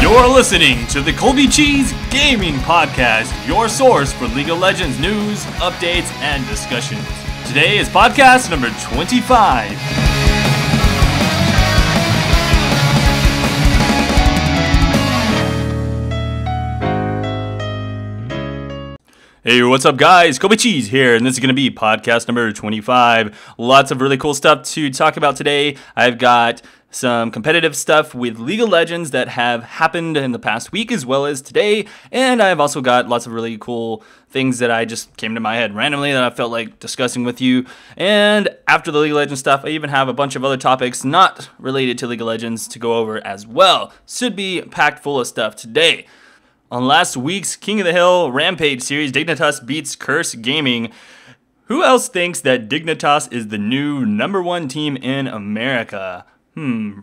You're listening to the ColbyCheeZe Gaming Podcast, your source for League of Legends news, updates, and discussions. Today is podcast number 25. Hey, what's up guys? ColbyCheeZe here, and this is going to be podcast number 25. Lots of really cool stuff to talk about today. I've got some competitive stuff with League of Legends that have happened in the past week as well as today, and I've also got lots of really cool things that I just came to my head randomly that I felt like discussing with you. And after the League of Legends stuff, I even have a bunch of other topics not related to League of Legends to go over as well. Should be packed full of stuff today. On last week's King of the Hill Rampage series, Dignitas beats Curse Gaming. Who else thinks that Dignitas is the new #1 team in America?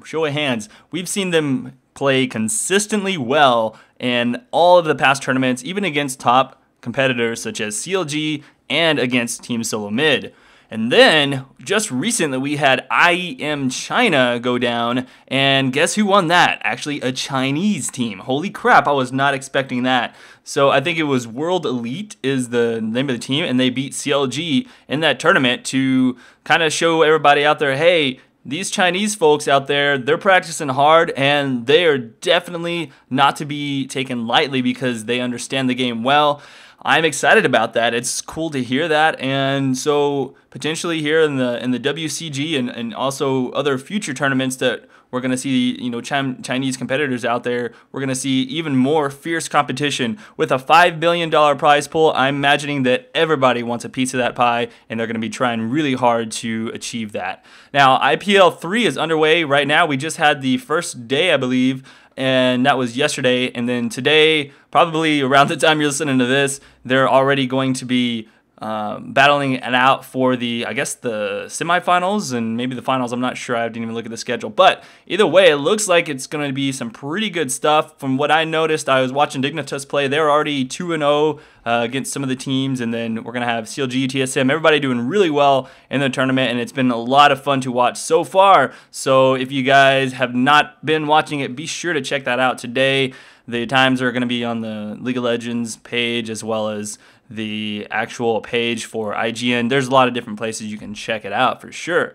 Show of hands. We've seen them play consistently well in all of the past tournaments, even against top competitors such as CLG and against Team Solo Mid. And then, just recently, we had IEM China go down, and guess who won that? Actually, a Chinese team. Holy crap, I was not expecting that. So I think it was World Elite is the name of the team, and they beat CLG in that tournament to kind of show everybody out there, hey, these Chinese folks out there, they're practicing hard, and they are definitely not to be taken lightly because they understand the game well. I'm excited about that. It's cool to hear that, and so potentially here in the WCG and also other future tournaments that we're going to see, Chinese competitors out there, we're going to see even more fierce competition with a $5 billion prize pool. I'm imagining that everybody wants a piece of that pie, and they're going to be trying really hard to achieve that. Now, IPL 3 is underway right now. We just had the first day, I believe, and that was yesterday. And then today, probably around the time you're listening to this, they're already going to be battling it out for the semifinals and maybe the finals. I'm not sure. I didn't even look at the schedule. But either way, it looks like it's going to be some pretty good stuff. From what I noticed, I was watching Dignitas play. They're already 2-0 against some of the teams. And then we're going to have CLG, TSM, everybody doing really well in the tournament. And it's been a lot of fun to watch so far. So if you guys have not been watching it, be sure to check that out today. The times are going to be on the League of Legends page as well as the actual page for IGN. There's a lot of different places you can check it out for sure.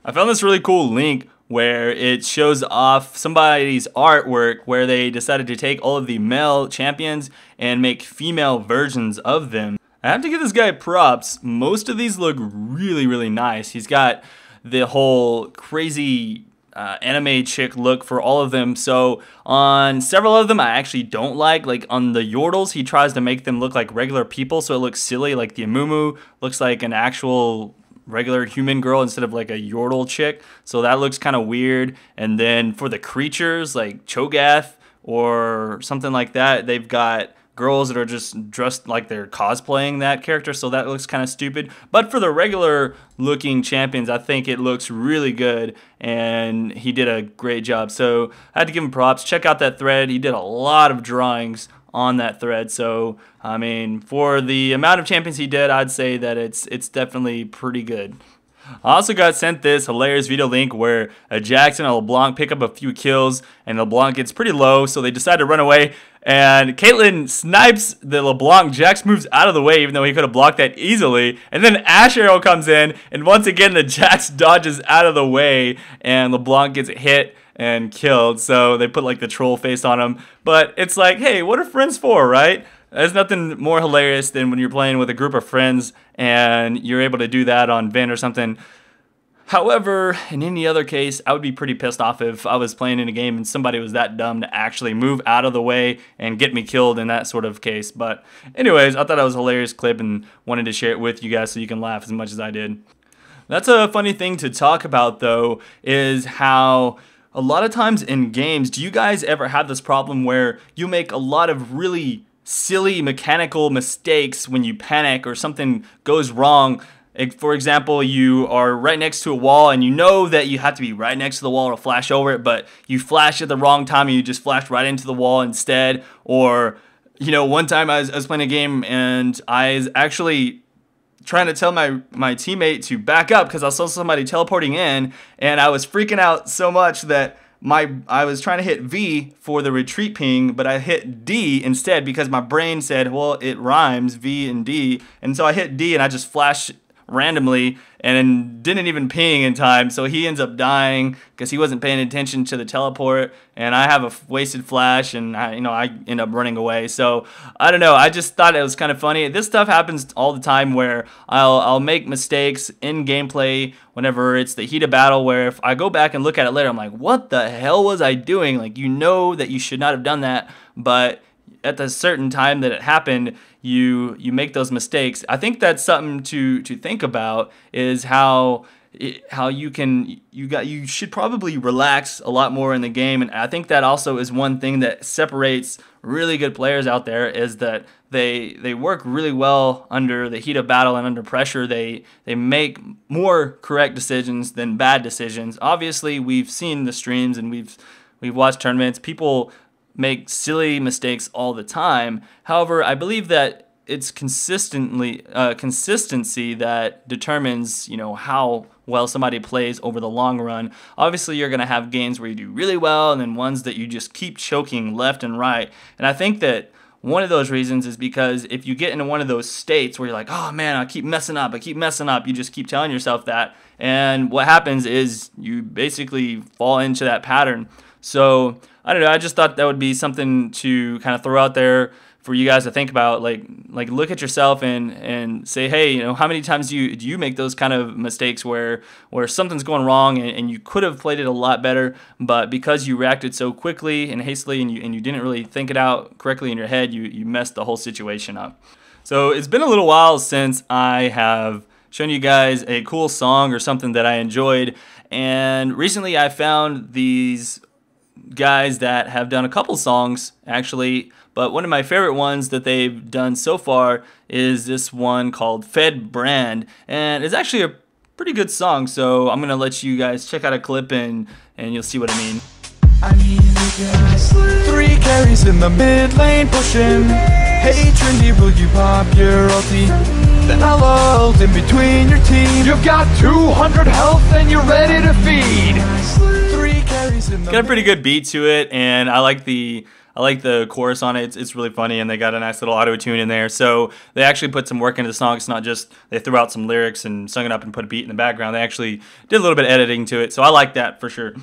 I found this really cool link where it shows off somebody's artwork where they decided to take all of the male champions and make female versions of them. I have to give this guy props. Most of these look really, really nice. He's got the whole crazy anime chick look for all of them. So on several of them I actually don't like on the Yordles he tries to make them look like regular people, so it looks silly. Like the Amumu looks like an actual regular human girl instead of like a Yordle chick, so that looks kind of weird. And then for the creatures like Cho'Gath or something like that, they've got girls that are just dressed like they're cosplaying that character, so that looks kind of stupid. But for the regular looking champions, I think it looks really good, and he did a great job. So I had to give him props. Check out that thread. He did a lot of drawings on that thread. So I mean, for the amount of champions he did, I'd say that it's definitely pretty good. I also got sent this hilarious video link where a Jax and a LeBlanc pick up a few kills, and LeBlanc gets pretty low, so they decide to run away. And Caitlyn snipes the LeBlanc. Jax moves out of the way, even though he could have blocked that easily. And then Ash Arrow comes in, and once again the Jax dodges out of the way, and LeBlanc gets hit and killed. So they put like the troll face on him. But it's like, hey, what are friends for, right? There's nothing more hilarious than when you're playing with a group of friends and you're able to do that on Vayne or something. However, in any other case, I would be pretty pissed off if I was playing in a game and somebody was that dumb to actually move out of the way and get me killed in that sort of case. But anyways, I thought that was a hilarious clip and wanted to share it with you guys so you can laugh as much as I did. That's a funny thing to talk about though, is how a lot of times in games, do you guys ever have this problem where you make a lot of really silly mechanical mistakes when you panic or something goes wrong? For example, you are right next to a wall and you know that you have to be right next to the wall to flash over it, but you flash at the wrong time and you just flashed right into the wall instead. Or, one time I was playing a game and I was actually trying to tell my teammate to back up because I saw somebody teleporting in, and I was freaking out so much that I was trying to hit V for the retreat ping, but I hit D instead because my brain said, well, it rhymes, V and D. And so I hit D and I just flashed randomly and didn't even ping in time. So he ends up dying because he wasn't paying attention to the teleport, and I have a wasted flash, and I end up running away. So I don't know. I just thought it was kind of funny. This stuff happens all the time where I'll make mistakes in gameplay whenever it's the heat of battle, where if I go back and look at it later, I'm like, what the hell was I doing? Like, you know that you should not have done that, but at the certain time that it happened, you make those mistakes. I think that's something to think about, is how you should probably relax a lot more in the game. And I think that also is one thing that separates really good players out there, is that they work really well under the heat of battle and under pressure. They make more correct decisions than bad decisions. Obviously, we've seen the streams and we've watched tournaments. People make silly mistakes all the time. However, I believe that it's consistency that determines, how well somebody plays over the long run. Obviously, you're going to have games where you do really well and then ones that you just keep choking left and right. And I think that one of those reasons is because if you get into one of those states where you're like, oh man, I keep messing up, you just keep telling yourself that. And what happens is you basically fall into that pattern. So I don't know. I just thought that would be something to kind of throw out there for you guys to think about. Like look at yourself and say, hey, how many times do you make those kind of mistakes where something's going wrong and you could have played it a lot better, but because you reacted so quickly and hastily and you didn't really think it out correctly in your head, you messed the whole situation up. So it's been a little while since I have shown you guys a cool song or something that I enjoyed, and recently I found these guys that have done a couple songs actually, but one of my favorite ones that they've done so far is this one called Fed Brand, and it's actually a pretty good song. So I'm gonna let you guys check out a clip and you'll see what I mean. I need you guys. 3 carries in the mid lane pushing. Hey Trinity, will you pop your ulti? Then I'll ult in between your team. You've got 200 health and you're ready to feed. 3 carries in the Got a pretty good beat to it, and I like the chorus on it. It's really funny, and they got a nice little auto tune in there. So they actually put some work into the song. It's not just they threw out some lyrics and sung it up and put a beat in the background. They actually did a little bit of editing to it. So I like that for sure.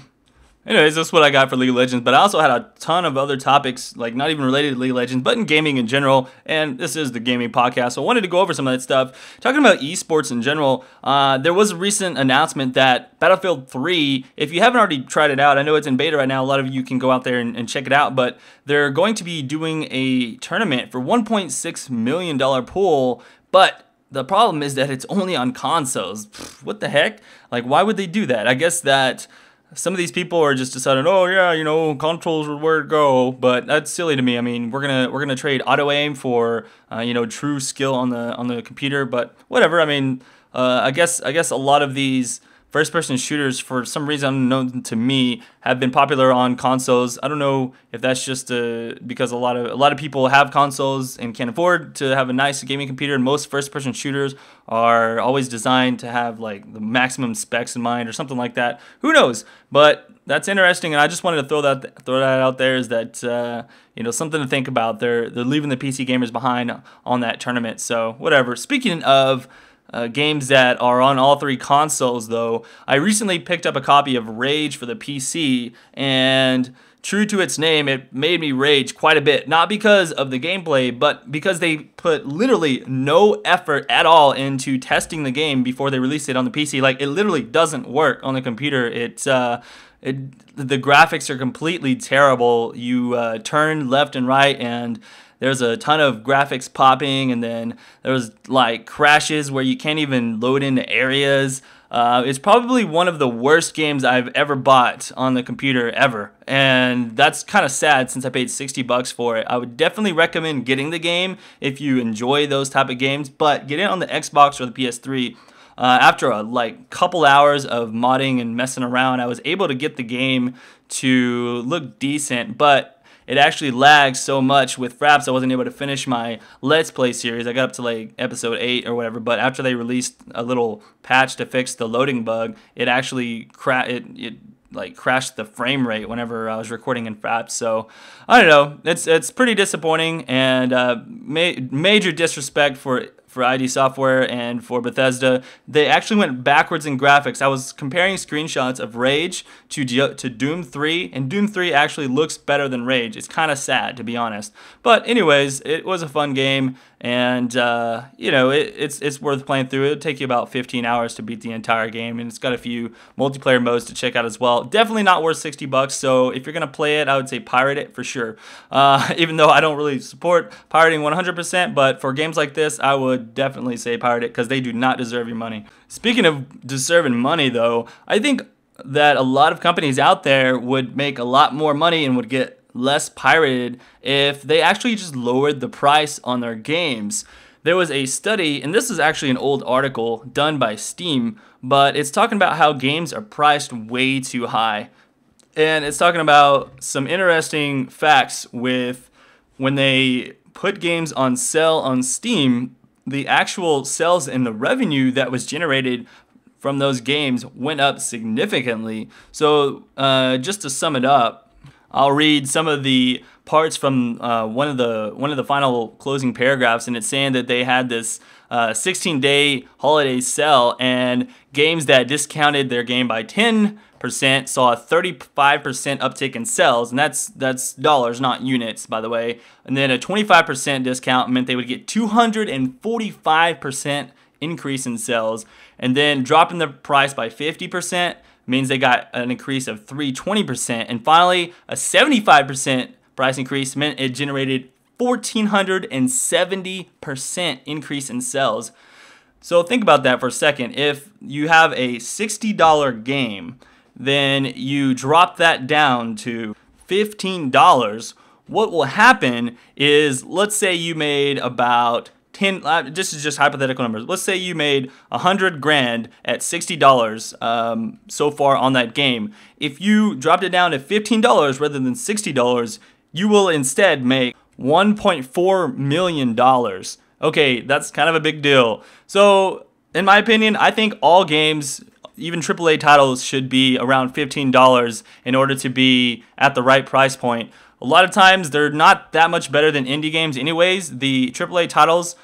Anyways, that's what I got for League of Legends, but I also had a ton of other topics, like not even related to League of Legends, but in gaming in general, and this is the gaming podcast, so I wanted to go over some of that stuff. Talking about esports in general, there was a recent announcement that Battlefield 3, if you haven't already tried it out, I know it's in beta right now, a lot of you can go out there and check it out, but they're going to be doing a tournament for $1.6 million pool, but the problem is that it's only on consoles. What the heck? Like, why would they do that? I guess that some of these people are just deciding, oh yeah, controls are where to go, but that's silly to me. I mean, we're gonna trade auto aim for true skill on the computer, but whatever. I mean, I guess a lot of these first-person shooters, for some reason unknown to me, have been popular on consoles. I don't know if that's just because a lot of people have consoles and can't afford to have a nice gaming computer, and most first-person shooters are always designed to have like the maximum specs in mind or something like that. Who knows? But that's interesting, and I just wanted to throw that out there, is that something to think about. They're leaving the PC gamers behind on that tournament. So whatever. Speaking of games that are on all 3 consoles, though, I recently picked up a copy of Rage for the PC, and true to its name, it made me rage quite a bit. Not because of the gameplay, but because they put literally no effort at all into testing the game before they released it on the PC. Like, it literally doesn't work on the computer. The graphics are completely terrible. You turn left and right, and there's a ton of graphics popping, and then there's like crashes where you can't even load into areas. It's probably one of the worst games I've ever bought on the computer ever, and that's kind of sad since I paid $60 for it. I would definitely recommend getting the game if you enjoy those type of games, but get it on the Xbox or the PS3. After a couple hours of modding and messing around, I was able to get the game to look decent, but it actually lags so much with Fraps I wasn't able to finish my Let's Play series. I got up to like episode 8 or whatever, but after they released a little patch to fix the loading bug, it actually like crashed the frame rate whenever I was recording in Pfff. So I don't know. It's pretty disappointing, and major disrespect for ID Software and for Bethesda. They actually went backwards in graphics. I was comparing screenshots of Rage to Doom 3, and Doom 3 actually looks better than Rage. It's kind of sad, to be honest. But anyways, it was a fun game, and you know, it's worth playing through. It'll take you about 15 hours to beat the entire game, and it's got a few multiplayer modes to check out as well. Definitely not worth $60, so if you're gonna play it, I would say pirate it for sure. Even though I don't really support pirating 100%, but for games like this, I would definitely say pirate it, because they do not deserve your money. Speaking of deserving money, though, I think that a lot of companies out there would make a lot more money and would get less pirated if they actually just lowered the price on their games. There was a study, and this is actually an old article done by Steam, but it's talking about how games are priced way too high. And it's talking about some interesting facts with when they put games on sale on Steam, the actual sales and the revenue that was generated from those games went up significantly. So just to sum it up, I'll read some of the parts from one of the final closing paragraphs, and it's saying that they had this 16-day holiday sale, and games that discounted their game by 10% saw a 35% uptick in sales, and that's dollars, not units, by the way. And then a 25% discount meant they would get 245% increase in sales, and then dropping the price by 50% means they got an increase of 320%, and finally a 75% price increase meant it generated 1,470% increase in sales. So think about that for a second. If you have a $60 game, then you drop that down to $15, what will happen is, let's say you made about 10, this is just hypothetical numbers. Let's say you made 100 grand at $60 so far on that game. If you dropped it down to $15 rather than $60, you will instead make $1.4 million. Okay, that's kind of a big deal. So in my opinion, I think all games, even AAA titles, should be around $15 in order to be at the right price point. A lot of times they're not that much better than indie games anyways. The AAA titles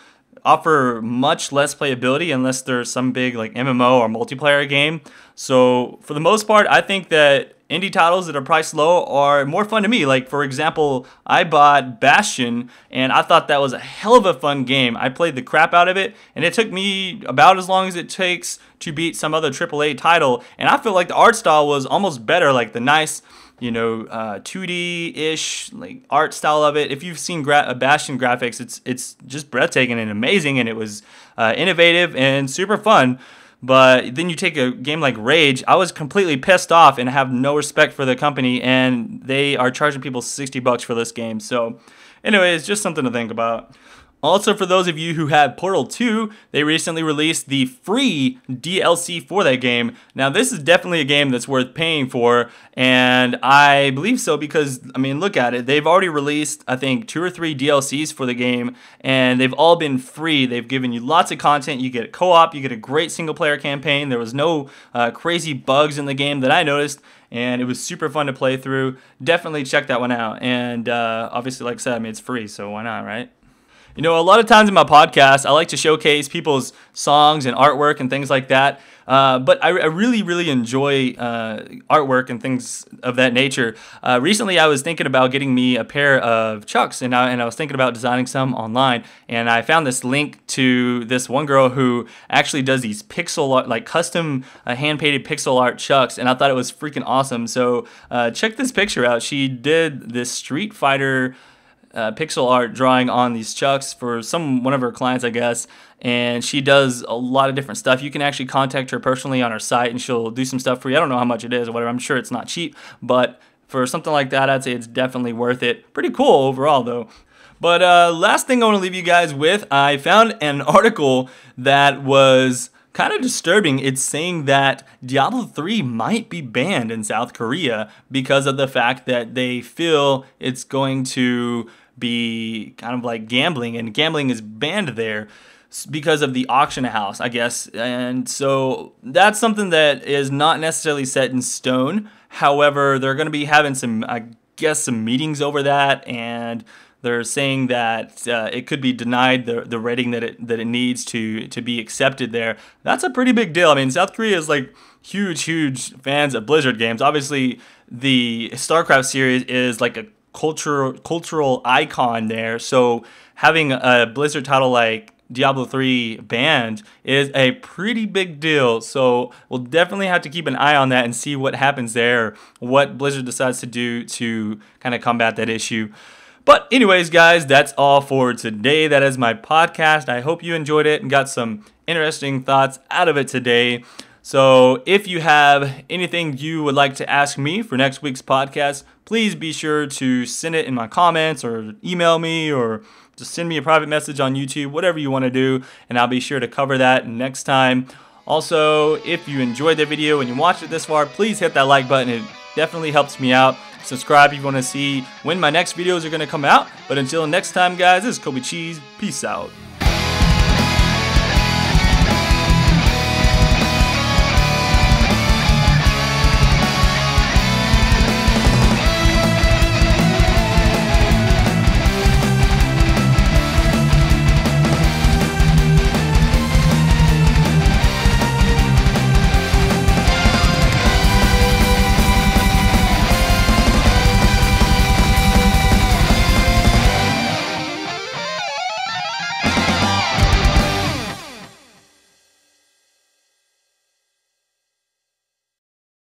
offer much less playability unless there's some big like MMO or multiplayer game. So for the most part, I think that indie titles that are priced low are more fun to me. Like, for example, I bought Bastion, and I thought that was a hell of a fun game. I played the crap out of it, and it took me about as long as it takes to beat some other AAA title, and I feel like the art style was almost better, like the nice, you know, 2D-ish like art style of it. If you've seen Bastion graphics, it's just breathtaking and amazing, and it was innovative and super fun. But then you take a game like Rage, I was completely pissed off and have no respect for the company, and they are charging people $60 for this game. So anyways, just something to think about. Also, for those of you who had Portal 2, they recently released the free DLC for that game. Now, this is definitely a game that's worth paying for, and I believe so because, I mean, look at it. They've already released, I think, 2 or 3 DLCs for the game, and they've all been free. They've given you lots of content. You get co-op. You get a great single-player campaign. There was no crazy bugs in the game that I noticed, and it was super fun to play through. Definitely check that one out. And obviously, like I said, I mean, it's free, so why not, right? You know, a lot of times in my podcast, I like to showcase people's songs and artwork and things like that. But I really, really enjoy artwork and things of that nature. Recently, I was thinking about getting me a pair of Chucks, and I was thinking about designing some online. And I found this link to this one girl who actually does these pixel art, like custom hand-painted pixel art Chucks, and I thought it was freaking awesome. So check this picture out. She did this Street Fighter pixel art drawing on these Chucks for one of her clients, I guess, and she does a lot of different stuff. You can actually contact her personally on her site, and she'll do some stuff for you. I don't know how much it is or whatever. I'm sure it's not cheap, but for something like that, I'd say it's definitely worth it. Pretty cool overall, though. But last thing I want to leave you guys with, I found an article that was kind of disturbing. It's saying that Diablo 3 might be banned in South Korea because of the fact that they feel it's going to be kind of like gambling, and gambling is banned there. because of the auction house, I guess. And so that's something that is not necessarily set in stone. However, they're going to be having some, I guess, some meetings over that, and they're saying that it could be denied the rating that it needs to be accepted there. That's a pretty big deal. I mean, South Korea is like huge fans of Blizzard games. Obviously, the StarCraft series is like a cultural icon there. So having a Blizzard title like Diablo III banned is a pretty big deal. So we'll definitely have to keep an eye on that and see what happens there, what Blizzard decides to do to kind of combat that issue. But anyways, guys, that's all for today. That is my podcast. I hope you enjoyed it and got some interesting thoughts out of it today. So if you have anything you would like to ask me for next week's podcast, please be sure to send it in my comments or email me or just send me a private message on YouTube, whatever you want to do, and I'll be sure to cover that next time. Also, if you enjoyed the video and you watched it this far, please hit that like button. It definitely helps me out. Subscribe if you want to see when my next videos are going to come out. But until next time, guys, this is ColbyCheeZe. Peace out.